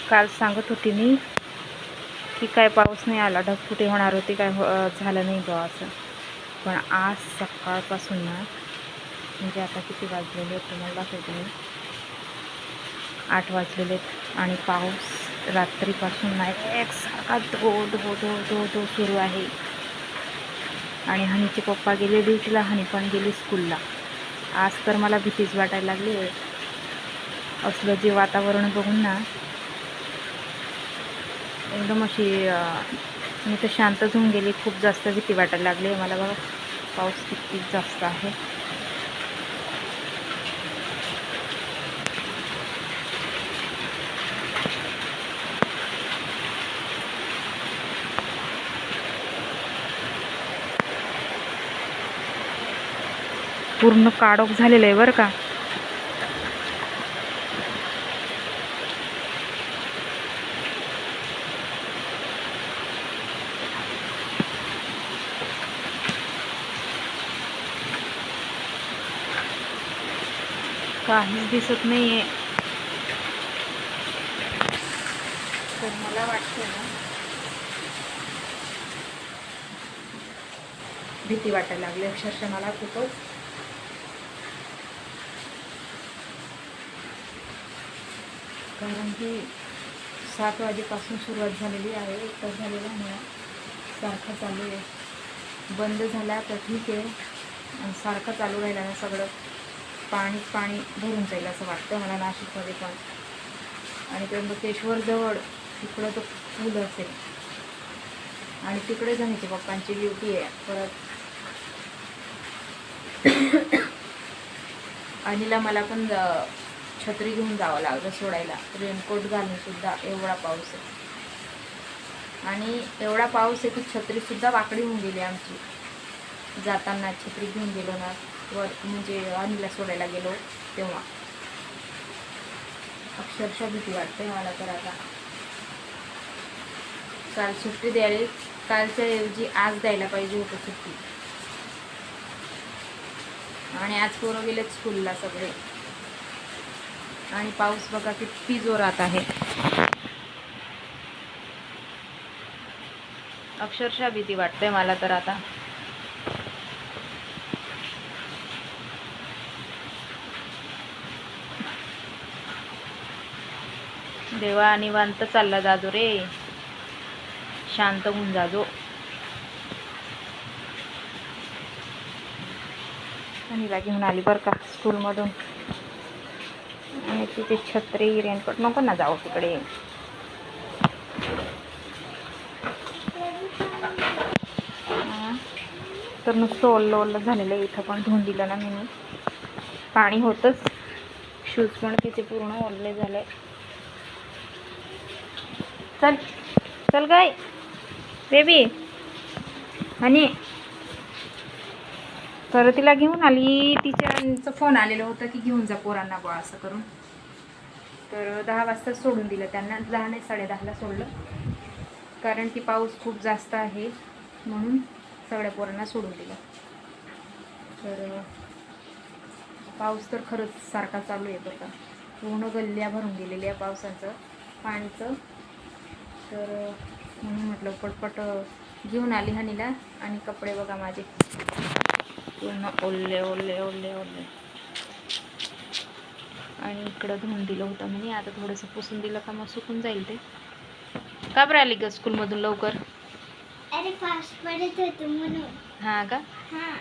काल सांगत होती मी की काय पाऊस नाही आला, ढगफुटी होणार होती, काय झालं नाही बा असं. पण आज सकाळपासून ना, म्हणजे आता किती वाजलेले आहेत तुम्हाला दाखवते मी, 8 वाजलेले आहेत आणि पाऊस रात्रीपासून ना एकसारखा धो धो धो धो धो सुरू आहे. आणि हनीचे पप्पा गेले ड्युटीला, हनी पण गेली स्कूलला. आज तर मला भीतीच वाटायला लागली. असलं जे वातावरण बघून ना एकदम अशी मी तर शांतच होऊन गेली. खूप जास्त भीती वाटायला लागली मला. बघा पाऊस किती जास्त आहे. पूर्ण काळोख झालेलं आहे बरं का. काहीच दिसत नाहीये. तर मला वाटतं ना भीती वाटायला लागली अक्षरशः मला खूपच. कारण की 7 वाजेपासून सुरुवात झालेली आहे. 1 तास झालेला आहे, सारखं चालू आहे. बंद झाला तर ठीक आहे, आणि सारखं चालू राहिला ना सगळं पाणी पाणी भरून जाईल असं वाटतं मला नाशिकमध्ये पण. आणि त्र्यंबकेश्वर जवळ तिकडं तर पूल असेल. आणि तिकडे जाण्याची पप्पांची ड्युटी आहे. परत अनिला मला पण छत्री घेऊन जावं लागलं सोडायला, रेनकोट घालून सुद्धा. एवढा पाऊस आहे आणि एवढा पाऊस आहे की छत्रीसुद्धा वाकडी होऊन गेली आमची. जाताना छत्री घेऊन गेलो ना वर, म्हणजे अनिला सोडायला गेलो तेव्हा अक्षरशः भीती वाटते मला. तर आता काल सुट्टी द्यायला, कालच्या ऐवजी आज द्यायला पाहिजे होतं सुट्टी. आणि आज पोरं गेलेत स्कूलला सगळे. आणि पाऊस बघा किती जोरात आहे. अक्षरशः भीती वाटते मला तर आता. देवा निवांत चालला जाजो रे, शांत होऊन जाजो. अनिला घेऊन आली बरं का स्कूलमधून. आणि तिथे छत्री रेनकोट नको ना जाऊ तिकडे. तर नुसतं ओल्लं ओल्लं झालेलं आहे. इथं पण धुवून दिलं ना मी. पाणी होतंच, शूज पण तिचे पूर्ण ओल्ले झाले. चल चल गाय बेबी. आणि तर तिला घेऊन आली. टीचरांचं फोन आलेलं होतं की घेऊन जा पोरांना बा असं करून. तर 10 वाजता सोडून दिलं त्यांना. 10 नाही 10:30ला सोडलं, कारण की पाऊस खूप जास्त आहे म्हणून सगळ्या पोरांना सोडून दिलं. तर पाऊस तर खरंच सारखा चालू आहे बरं का. पूर्ण गल्ल्या भरून गेलेल्या आहे पावसाचं पाणीचं. तर म्हणून म्हटलं पटपट घेऊन आली हनीला. आणि कपडे बघा माझे पूर्ण ओल्ले ओल्ले ओल्ले ओल्ले. आणि इकडं धुवून दिलं होतं म्हणे. आता थोडंसं पुसून दिलं का मग सुकून जाईल ते. का बरं आली ग स्कूलमधून लवकर? अरे फास्ट पडत होतं म्हणून. हां का? हां,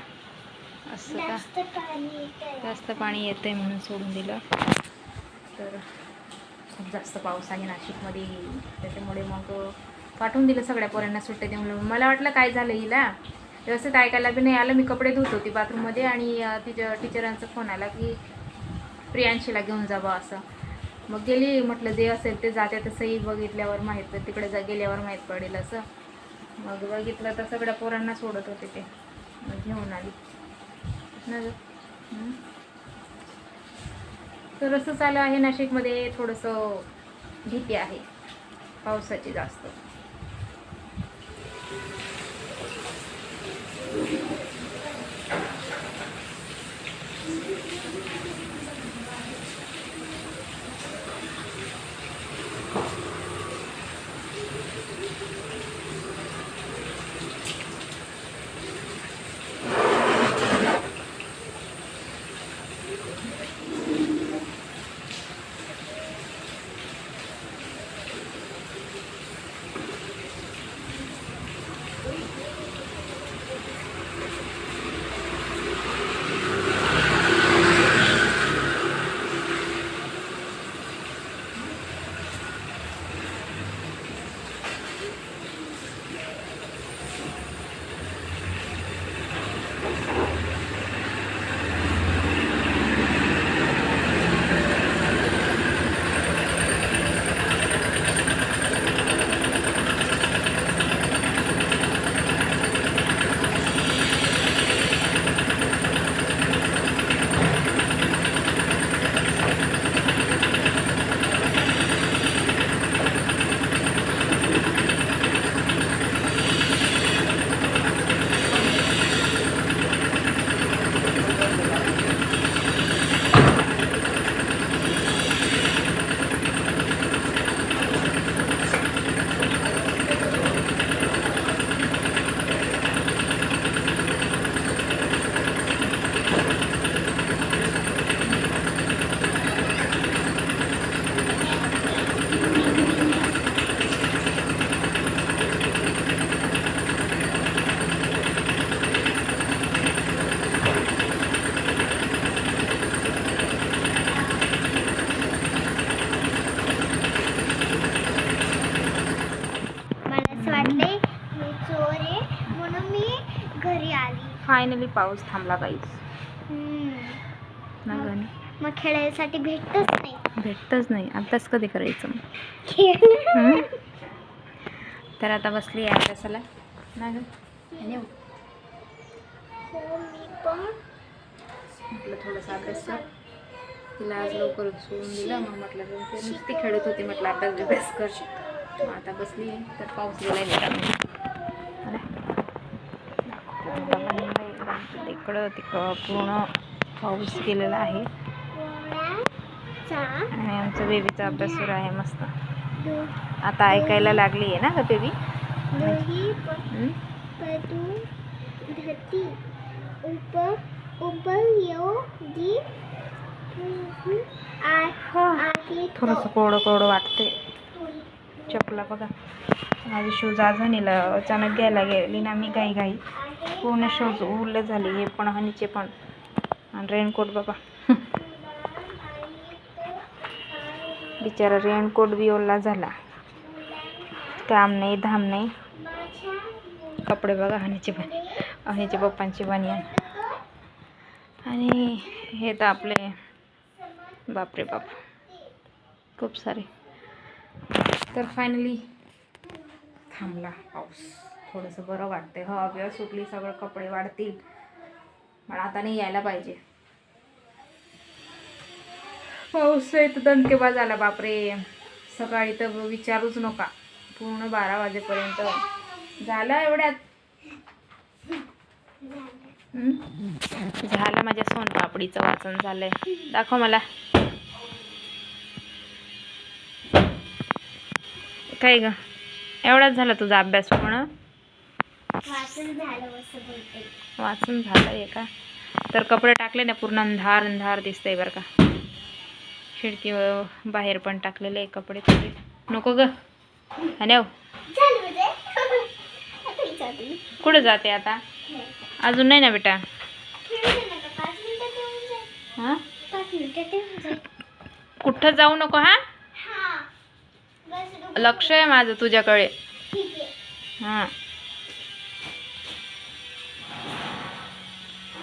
असं का? जास्त पाणी येतंय म्हणून सोडून दिलं. तर खूप जास्त पाऊस आहे नाशिकमध्ये, त्याच्यामुळे मग पाठवून दिलं सगळ्या पोरांना सुट्ट्या देऊन. मला वाटलं काय झालं हिला, व्यवस्थित ऐकायला बी नाही आलं. मी कपडे धुत होती बाथरूममध्ये आणि तिच्या टीचरांचा फोन आला की प्रियांशीला घेऊन जावं असं. मग गेली. म्हटलं जे असेल ते जाते तसंही बघितल्यावर माहीत, तिकडे गेल्यावर माहीत पडेल असं. मग बघितलं तर सगळ्या पोरांना सोडत होते ते. मग घेऊन आली ना. तर असं चालू आहे नाशिकमध्ये. थोडंसं भीती आहे पावसाची जास्त. फायनली पाऊस थांबला काहीच ना गं. मग खेळायसाठी भेटतच नाही. अभ्यास कधी करायचं मग? खेळ तर आता बसली आहे अभ्यासाला ना गं. आणि मी पण म्हटलं थोडंसं अभ्यास कर. तिला आज लवकर सोडून दिलं. मग म्हटलं ते नुसती खेळत होती, म्हटलं अभ्यास कर. मग आता बसली तर पाऊस गेलाय तिकडं पूर्ण पाऊस गेलेला आहे. आणि आमचा बेबीचा अभ्यास सुरू आहे मस्त. आता ऐकायला लागली आहे ना ग बेबी. थोडंसं कोरडं कोरडं वाटते. चपला बघा, माझे शूज आजणीला अचानक घ्यायला गेली ना मी घाई पूर्ण शूज उरले झाले. हे पण हनीचे पण. आणि रेनकोट बघा बिचारा रेनकोट बी ओला झाला. काम नाही धाम नाही. कपडे बघा हनीचे पप्पांची बनियान. आणि हे तर आपले बापरे बाप खूप सारे. तर फायनली थांबला पाऊस. थोडंसं बरं वाटतंय. हवा बिवा सुटली, सगळं कपडे वाढतील. पण आता नाही यायला पाहिजे. पाऊस आहे तर दणकेबाज आला बापरे. सकाळी तर विचारूच नका. पूर्ण 12 वाजेपर्यंत झालं. एवढ्यात झालं माझ्या सोनपापडीचं वाचन झालंय. दाखव मला. काय ग, एवढाच झाला तुझा अभ्यास पूर्ण? वाचून झालंय का? तर कपडे टाकले ना पूर्ण अंधार दिसतंय बरं का. खिडकी बाहेर पण टाकलेले कपडे. नको ग. आणि कुठं जाते आता? अजून नाही ना बेटा. हां, कुठं जाऊ नको. हा, लक्ष आहे माझं तुझ्याकडे. हां,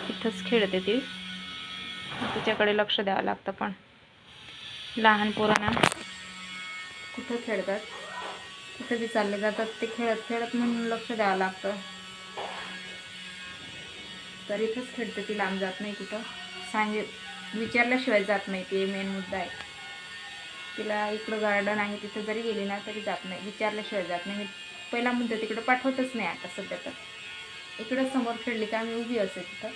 इथंच खेळते ती. तिच्याकडे लक्ष द्यावं लागतं. पण लहान पोरांना कुठं खेळतात, कुठं बी चालले जातात ते खेळत म्हणून लक्ष द्यावं लागतं. तर इथंच खेळते ती, लांब जात नाही कुठं. विचारल्याशिवाय जात नाही. ते मेन मुद्दा आहे. तिला इकडं गार्डन आहे तिथं जरी गेली ना तरी जात नाही. विचारल्याशिवाय जात नाही. पहिला मुद्दा तिकडं पाठवतच नाही आता सध्या. तर इकडं समोर खेळली का मी उभी असे तिथं.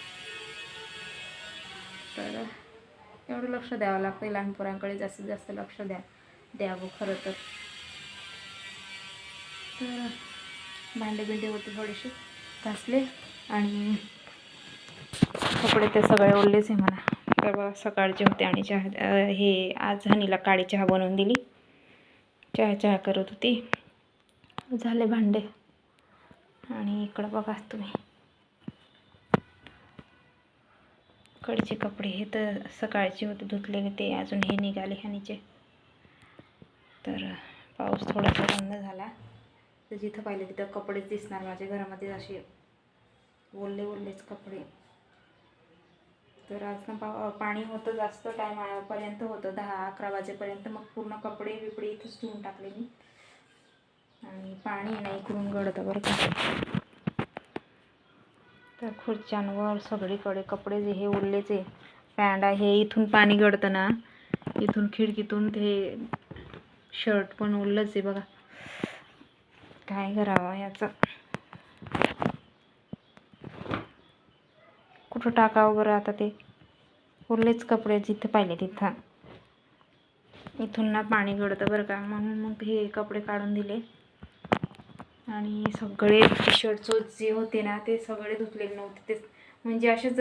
तर एवढं लक्ष द्यावं लागतं लहान पोरांकडे. जास्तीत जास्त लक्ष द्यावं खरं तर. तर भांडे होते थोडेसे, घासले. आणि कपडे ते सगळे ओढलेच आहे म्हणा. तर सकाळचे होते. आणि चहा हे आज हनीला काळी चहा बनवून दिली. चहा करत होती. झाले भांडे. आणि इकडं बघा तुम्ही, कडचे कपडे हे तर सकाळचे होते धुतलेले, ते अजून हे निघाले हनीचे. तर पाऊस थोडासा बंद झाला तर जिथं पाहिले तिथं कपडेच दिसणार माझ्या घरामध्ये, असे ओलेच कपडे. तर आज ना पाणी होतं जास्त टायमापर्यंत होतं, 10-11 वाजेपर्यंत. मग पूर्ण कपडे बिपडे इथंच धुवून टाकले मी. आणि पाणी नाही इकडून गळतं बरं का. तर खुर्च्यांवर सगळीकडे कपडे जे हे ओलेच आहे. पॅन्ट आहे, इथून पाणी गळतं ना, इथून खिडकीतून ते शर्ट पण ओलंच आहे बघा. काय करावं याचं, कुठं टाकावं बरं आता. ते ओलेच कपडे जिथं पाहिले तिथं. इथून ना पाणी गळतं बरं का. म्हणून मग हे कपडे काढून दिले. आणि सगळे टी शर्ट जे होते ना ते सगळे धुतलेले नव्हते. ते म्हणजे असेच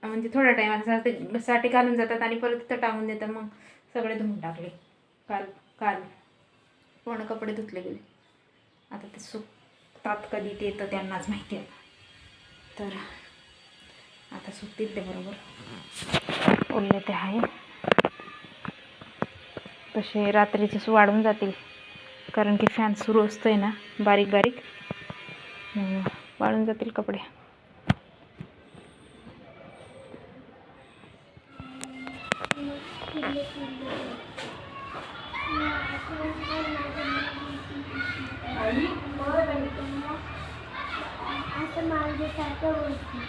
म्हणजे थोडा टाईम साठी घालून जातात आणि परत तिथं टाकून देतात. मग सगळे धुवून टाकले काल पूर्ण कपडे धुतले गेले. आता ते सुकतात कधी ते तर त्यांनाच माहिती आहे. तर आता सुकतील ते बरोबर. ओले ते आहे तसे रात्रीचेच वाढून जातील, कारण की फॅन सुरू असतोय ना बारीक वाढून जातील कपडे. असं माझ्यासारखं बोलते